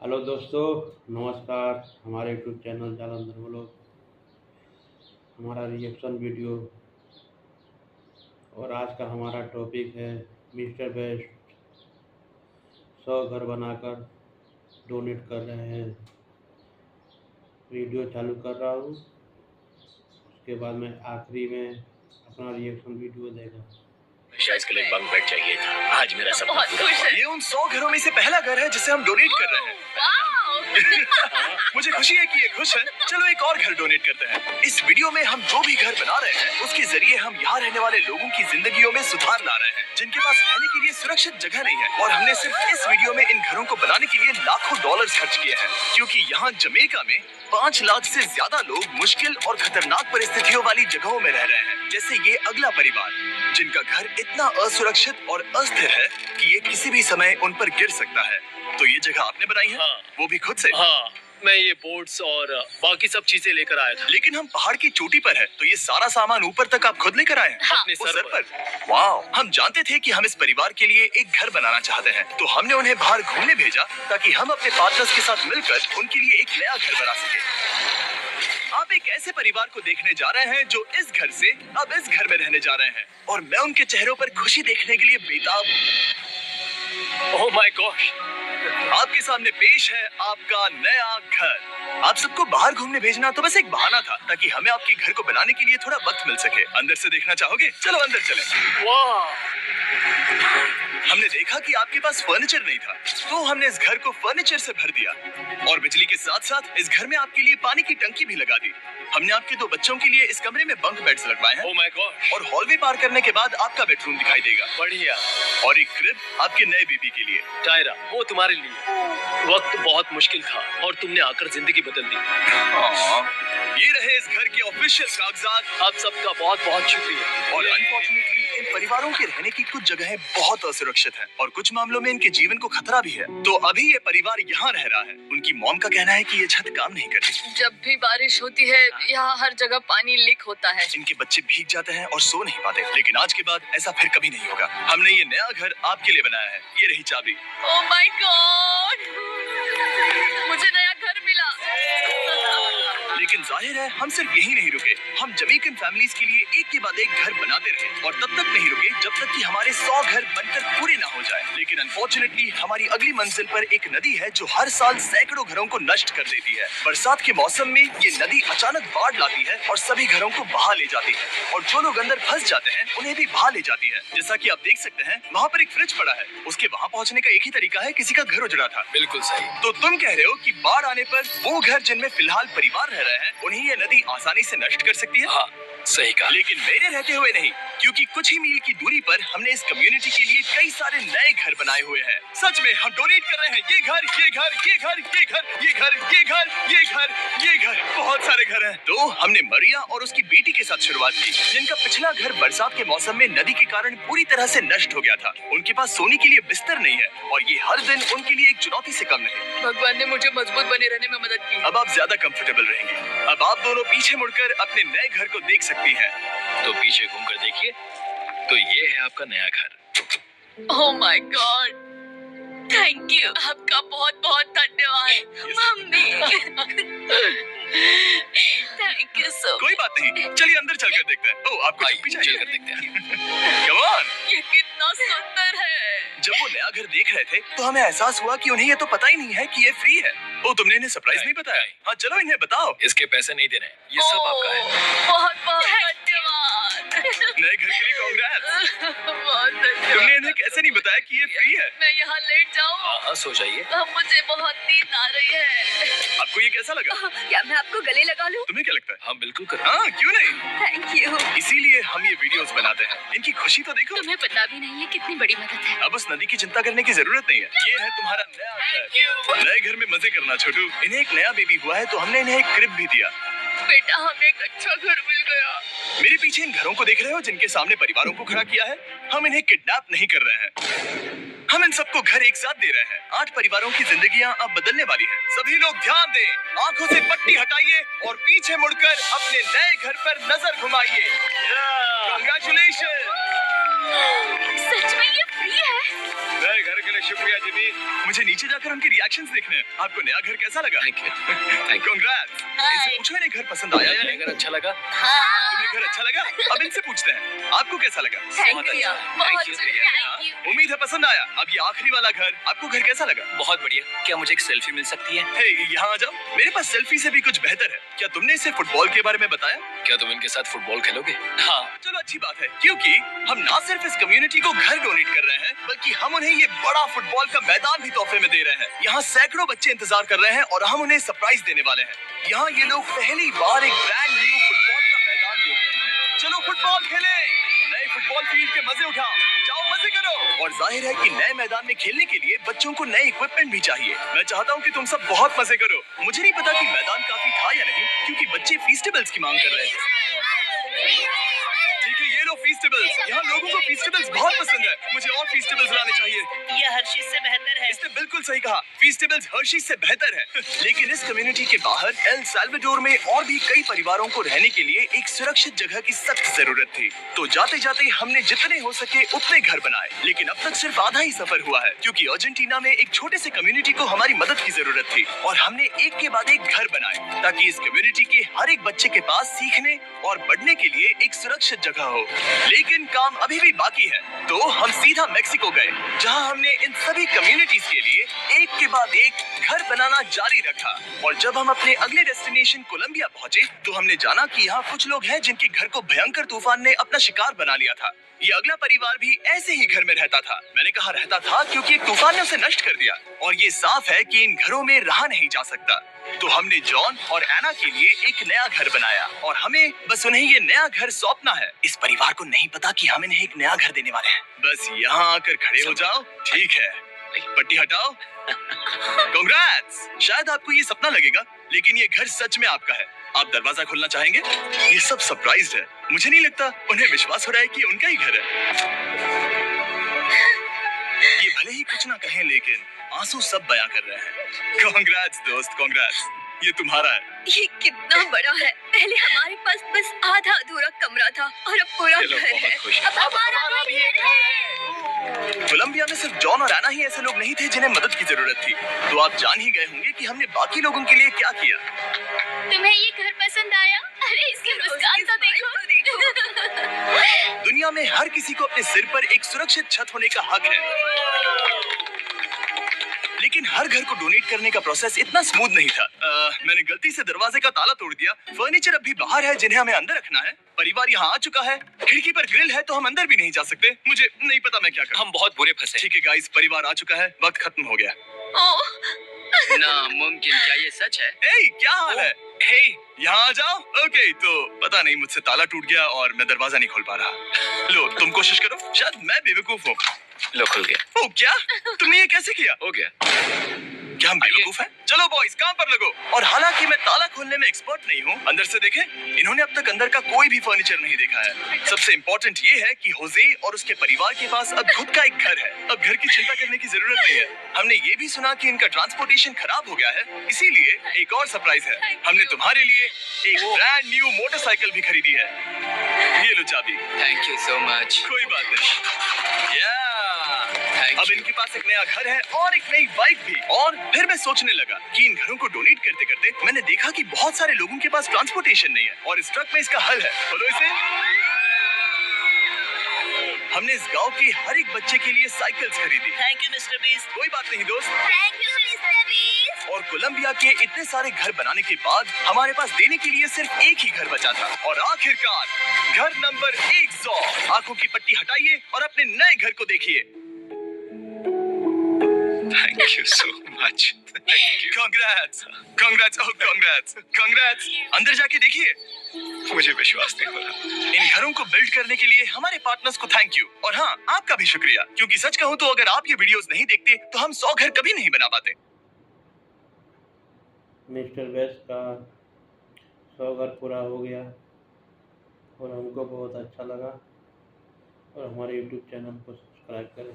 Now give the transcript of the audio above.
Hello दोस्तों, नमस्कार। हमारे यूट्यूब चैनल जालंधर व्लॉग हमारा रिएक्शन वीडियो और आज का हमारा टॉपिक है मिस्टर बेस्ट 100 घर बनाकर डोनेट कर रहे हैं। वीडियो चालू कर रहा हूँ, उसके बाद मैं आखिरी में अपना रिएक्शन वीडियो देगा। शायद इसके लिए बंक बेड चाहिए था। आज मेरा सपना बहुत खुश है। ये उन 100 घरों में से पहला घर है जिसे हम डोनेट कर रहे हैं। मुझे खुशी है कि ये खुश है। चलो एक और घर डोनेट करते हैं। इस वीडियो में हम जो भी घर बना रहे हैं उसके जरिए हम यहाँ रहने वाले लोगों की जिंदगियों में सुधार ला रहे हैं, जिनके पास रहने के लिए सुरक्षित जगह नहीं है। और हमने सिर्फ इस वीडियो में इन घरों को बनाने के लिए लाखों डॉलर्स खर्च किए हैं, क्योंकि यहाँ जमैका में 5 लाख से ज्यादा लोग मुश्किल और खतरनाक परिस्थितियों वाली जगहों में रह रहे हैं। जैसे ये अगला परिवार, जिनका घर इतना असुरक्षित और अस्थिर है कि ये किसी भी समय उन पर गिर सकता है। तो ये जगह आपने बनाई है? हाँ। वो भी खुद से? हाँ, मैं ये बोर्ड्स और बाकी सब चीजें लेकर आया था। लेकिन हम पहाड़ की चोटी पर है, तो ये सारा सामान ऊपर तक आप खुद लेकर आए हैं? हाँ। अपने सर पर। वाओ! हम जानते थे कि हम इस परिवार के लिए एक घर बनाना चाहते हैं, तो हमने उन्हें बाहर घूमने भेजा ताकि हम अपने पार्टनर्स के साथ मिलकर उनके लिए एक नया घर बना सके। आप एक ऐसे परिवार को देखने जा रहे हैं जो इस घर से अब इस घर में रहने जा रहे हैं, और मैं उनके चेहरों पर खुशी देखने के लिए बेताब हूँ। Oh my gosh! आपके सामने पेश है आपका नया घर। आप सबको बाहर घूमने भेजना तो बस एक बहाना था, ताकि हमें आपके घर को बनाने के लिए थोड़ा वक्त मिल सके। अंदर से देखना चाहोगे? चलो अंदर चलें। वाह! हमने देखा कि आपके पास फर्नीचर नहीं था, तो हमने इस घर को फर्नीचर से भर दिया, और बिजली के साथ साथ इस घर में आपके लिए पानी की टंकी भी लगा दी। हमने आपके 2 बच्चों के लिए इस कमरे में बंक बेड्स लगवाए हैं, ओह माय गॉश! और हॉलवे पार करने के बाद आपका बेडरूम दिखाई देगा, बढ़िया। और एक क्रिब आपके नए बेबी के लिए। टायरा, वो तुम्हारे लिए। वक्त बहुत मुश्किल था और तुमने आकर जिंदगी बदल दी। ये रहे इस घर के ऑफिशियल कागजात। आप सबका बहुत बहुत शुक्रिया। और अनफॉर्चुनेटली इन परिवारों के रहने की कुछ जगहें बहुत असुरक्षित हैं, और कुछ मामलों में इनके जीवन को खतरा भी है। तो अभी ये परिवार यहाँ रह रहा है। उनकी मॉम का कहना है कि ये छत काम नहीं करती। जब भी बारिश होती है यहाँ हर जगह पानी लीक होता है। इनके बच्चे भीग जाते हैं और सो नहीं पाते, लेकिन आज के बाद ऐसा फिर कभी नहीं होगा। हमने ये नया घर आपके लिए बनाया है। ये रही चाबी। Oh my God! मुझे नया घर मिला। लेकिन जाहिर है हम सिर्फ यही नहीं रुके। हम जमैकन फैमिलीज के लिए एक के बाद एक घर बनाते रहे, और तब तक नहीं रुके जब तक कि हमारे 100 घर बनकर पूरे ना हो जाए। लेकिन अनफॉर्चुनेटली हमारी अगली मंजिल पर एक नदी है जो हर साल सैकड़ों घरों को नष्ट कर देती है। बरसात के मौसम में ये नदी अचानक बाढ़ लाती है और सभी घरों को बहा ले जाती है, और जो लोग अंदर फंस जाते हैं उन्हें भी बहा ले जाती है। जैसा कि आप देख सकते हैं, वहाँ पर एक फ्रिज पड़ा है। उसके वहाँ पहुँचने का एक ही तरीका है, किसी का घर उजड़ा था। बिल्कुल सही। तो तुम कह रहे हो कि बाढ़ आने पर वो घर जिनमें फिलहाल परिवार रह रहे हैं, उन्हें ये नदी आसानी से नष्ट कर सकती है? हाँ, सही कहा। लेकिन मेरे रहते हुए नहीं, क्योंकि कुछ ही मील की दूरी पर हमने इस कम्युनिटी के लिए कई सारे नए घर बनाए हुए हैं। सच में हम डोनेट कर रहे हैं ये घर, ये घर, ये घर, ये घर, ये घर, ये घर, ये घर, ये घर, बहुत सारे घर हैं। तो हमने मरिया और उसकी बेटी के साथ शुरुआत की, जिनका पिछला घर बरसात के मौसम में नदी के कारण पूरी तरह से नष्ट हो गया था। उनके पास सोने के लिए बिस्तर नहीं है, और ये हर दिन उनके लिए एक चुनौती से कम नहीं। भगवान ने मुझे मजबूत बने रहने में मदद की। अब आप ज्यादा कंफर्टेबल रहेंगी। अब आप दोनों पीछे मुड़कर अपने नए घर को देख सकती हैं। तो पीछे घूमकर देखिए, तो ये है आपका नया घर। Oh my God! Thank you. आपका बहुत बहुत धन्यवाद मम्मी। Thank you so. कोई बात नहीं, चलिए अंदर चलकर देखते हैं। ओह, आपको चुप्पी चाहिए? चलकर देखते हैं। Come on! ये कितना सुंदर है। जब वो नया घर देख रहे थे तो हमें एहसास हुआ कि उन्हें ये तो पता ही नहीं है कि ये फ्री है। ओ, तुमने इन्हें सरप्राइज नहीं बताया? हाँ, चलो इन्हें बताओ। इसके पैसे नहीं देने, ये सब आपका है। बहुत बहुत धन्यवाद। नए घर के लिए कांग्रेस। बहुत धन्यवाद। तुमने इन्हें कैसे नहीं बताया कि ये फ्री है? मैं यहाँ लेट जाऊँ? हाँ, सो जाइए। मुझे बहुत नींद आ रही है। आपको ये कैसा लगा? क्या मैं आपको गले लगा लूं? तुम्हें क्या लगता है? हाँ, बिल्कुल करें। हाँ, क्यों नहीं? Thank you. इसीलिए हम ये वीडियोस बनाते हैं। इनकी खुशी तो देखो। तुम्हें पता भी नहीं है कितनी बड़ी मदद है। अब उस नदी की चिंता करने की जरूरत नहीं है। ये है तुम्हारा नया घर। नए घर में मजे करना छोटू। इन्हें एक नया बेबी हुआ है, तो हमने इन्हें एक क्रिब भी दिया। बेटा, हमें एक अच्छा घर मिल गया। मेरे पीछे इन घरों को देख रहे हो, जिनके सामने परिवारों को खड़ा किया है? हम इन्हें किडनैप नहीं कर रहे हैं। हम इन सबको घर एक साथ दे रहे हैं। 8 परिवारों की जिंदगियां अब बदलने वाली हैं। सभी लोग ध्यान दें, आंखों से पट्टी हटाइए और पीछे मुड़कर अपने नए घर पर नजर घुमाइए। Congratulations! सच में ये फ्री है? नए घर के लिए शुक्रिया जिमी। मुझे नीचे जाकर उनके रिएक्शंस देखने हैं। आपको नया घर कैसा लगा? Thank you thank you. Congrats. इनसे पूछो इन्हें घर पसंद आया या नहीं? अगर अच्छा लगा तुम्हें घर अच्छा लगा? अब इनसे पूछते हैं आपको कैसा लगा? थैंक बहुत यू, अच्छा। बहुत Thank you, थैंक यू। उम्मीद है पसंद आया। अब ये आखिरी वाला घर, आपको घर कैसा लगा? बहुत बढ़िया। क्या मुझे एक सेल्फी मिल सकती है? हे, यहाँ आ जाओ। मेरे पास सेल्फी से भी कुछ बेहतर है। क्या तुमने इसे फुटबॉल के बारे में बताया? क्या तुम इनके साथ फुटबॉल खेलोगे? हाँ। चलो अच्छी बात है, क्योंकि हम ना सिर्फ इस कम्युनिटी को घर डोनेट कर रहे हैं, बल्कि हम उन्हें ये बड़ा फुटबॉल का मैदान भी तोहफे में दे रहे हैं। यहाँ सैकड़ों बच्चे इंतजार कर रहे हैं और हम उन्हें सरप्राइज देने वाले हैं। यहाँ ये लोग पहली बार एक ब्रांड न्यू फुटबॉल का मैदान देख रहे हैं। चलो फुटबॉल खेलें, नए फुटबॉल फील्ड के मजे उठाओ, जाओ मजे करो। और जाहिर है कि नए मैदान में खेलने के लिए बच्चों को नए इक्विपमेंट भी चाहिए। मैं चाहता हूँ कि तुम सब बहुत मजे करो। मुझे नहीं पता कि मैदान काफी था या नहीं, क्योंकि बच्चे फीस्टेबल्स की मांग कर रहे थे। ठीक है, ये लो फीस्टेबल्स। यहाँ लोगों को फीस्टेबल्स बहुत पसंद है। मुझे और फीस्टेबल्स लाने चाहिए। ये हर्षिज से बेहतर है। इसने बिल्कुल सही कहा, फीस्टेबल्स हर्शीज से बेहतर है। लेकिन इस कम्युनिटी के बाहर एल साल्वाडोर में और भी कई परिवारों को रहने के लिए एक सुरक्षित जगह की सख्त जरूरत थी। तो जाते जाते हमने जितने हो सके उतने घर बनाए। लेकिन अब तक सिर्फ आधा ही सफर हुआ है, क्योंकि अर्जेंटीना में एक छोटे से कम्युनिटी को हमारी मदद की जरूरत थी और हमने एक के बाद एक घर बनाए, ताकि इस कम्युनिटी के हर एक बच्चे के पास सीखने और बढ़ने के लिए एक सुरक्षित जगह हो। लेकिन काम अभी भी बाकी है, तो हम सीधा मेक्सिको गए, जहां हमने इन सभी कम्युनिटीज के लिए एक के बाद एक घर बनाना जारी रखा। और जब हम अपने अगले डेस्टिनेशन कोलंबिया पहुंचे, तो हमने जाना कि यहाँ कुछ लोग हैं जिनके घर को भयंकर तूफान ने अपना शिकार बना लिया था। ये अगला परिवार भी ऐसे ही घर में रहता था। मैंने कहा रहता था, क्योंकि एक तूफान ने उसे नष्ट कर दिया और ये साफ है कि इन घरों में रहा नहीं जा सकता। तो हमने जॉन और एना के लिए एक नया घर बनाया और हमें बस उन्हें ये नया घर सौंपना है। इस परिवार को नहीं पता कि हम इन्हें एक नया घर देने वाले हैं। बस यहाँ आकर खड़े हो जाओ। ठीक है, पट्टी हटाओ। कांग्रेट्स। शायद आपको ये सपना लगेगा, लेकिन ये घर सच में आपका है। आप दरवाजा खोलना चाहेंगे? ये सब सरप्राइज्ड है। मुझे नहीं लगता उन्हें विश्वास हो रहा है कि उनका ही घर है। ये भले ही कुछ ना कहें, लेकिन आंसू सब बयां कर रहे हैं। कांग्रेट्स दोस्त, कांग्रेट्स। ये तुम्हारा है। ये कितना बड़ा है। पहले हमारे पास बस आधा अधूरा कमरा था और अब पूरा चलो, घर है। बहुत खुश। अब हमारा भी घर है। कोलंबिया में सिर्फ जॉन और एना ही ऐसे लोग नहीं थे जिन्हें मदद की जरूरत थी। तो आप जान ही गए होंगे कि हमने बाकी लोगों के लिए क्या किया। तुम्हें ये घर पसंद आया? अरे इसकी मुस्कान तो देखो। दुनिया में हर किसी को अपने सिर पर एक सुरक्षित छत होने का हक है, लेकिन हर घर को डोनेट करने का प्रोसेस इतना स्मूथ नहीं था। मैंने गलती से दरवाजे का ताला तोड़ दिया। फर्नीचर अब भी बाहर है जिन्हें हमें अंदर रखना है। परिवार यहाँ आ चुका है। खिड़की पर ग्रिल है, तो हम अंदर भी नहीं जा सकते। मुझे नहीं पता मैं क्या करूं। हम बहुत बुरे फंसे। ठीक है गाइस, परिवार आ चुका है। वक्त खत्म हो गया। नामुमकिन। क्या ये सच है? हे, क्या हाल है? हे, यहाँ आ जाओ। ओके, तो पता नहीं मुझसे ताला टूट गया और मैं दरवाजा नहीं खोल पा रहा। लो, तुम कोशिश करो। शायद मैं बेवकूफ हूँ। लो, खुल गया। ओ क्या? तुमने ये कैसे किया? हो गया। क्या हम बेवकूफ हैं? चलो बॉयज, काम पर लगो। और हालांकि मैं ताला खोलने में एक्सपर्ट नहीं हूँ, अंदर से देखें, इन्होंने अब तक अंदर का कोई भी फर्नीचर नहीं देखा है। सबसे इम्पोर्टेंट ये है कि होजे और उसके परिवार के पास अब खुद का एक घर है। अब घर की चिंता करने की जरूरत नहीं है। हमने ये भी सुना कि इनका ट्रांसपोर्टेशन खराब हो गया है, इसीलिए एक और सरप्राइज है। हमने तुम्हारे लिए एक ब्रांड न्यू मोटरसाइकिल भी खरीदी है। ये लो चाबी। Thank you so much. कोई बात नहीं। थैंक अब यू। इनके पास एक नया घर है और एक नई बाइक भी। और फिर मैं सोचने लगा कि इन घरों को डोनेट करते करते मैंने देखा कि बहुत सारे लोगों के पास ट्रांसपोर्टेशन नहीं है, और इस ट्रक में इसका हल है। बोलो इसे। हमने इस गांव के हर एक बच्चे के लिए साइकिल्स खरीदी। थैंक यू मिस्टर बीस। कोई बात नहीं दोस्त। थैंक यू मिस्टर बीस। और कोलंबिया के इतने सारे घर बनाने के बाद हमारे पास देने के लिए सिर्फ एक ही घर बचा था। और आखिरकार घर नंबर 100। आंखों की पट्टी हटाइए और अपने नए घर को देखिए। Thank you so much. Congrats, congrats, oh congrats, congrats. अंदर जाके देखिए। मुझे विश्वास नहीं हो रहा। इन घरों को बिल्ड करने के लिए हमारे पार्टनर्स को थैंक यू, और हाँ, आपका भी शुक्रिया, क्योंकि सच कहूँ तो अगर आप ये वीडियोस नहीं देखते तो हम 100 घर कभी नहीं बना पाते। मिस्टर बेस्ट का 100 घर पूरा हो गया और हमको बहुत अच्छा लगा। और हमारे YouTube चैनल को सब्सक्राइब करें।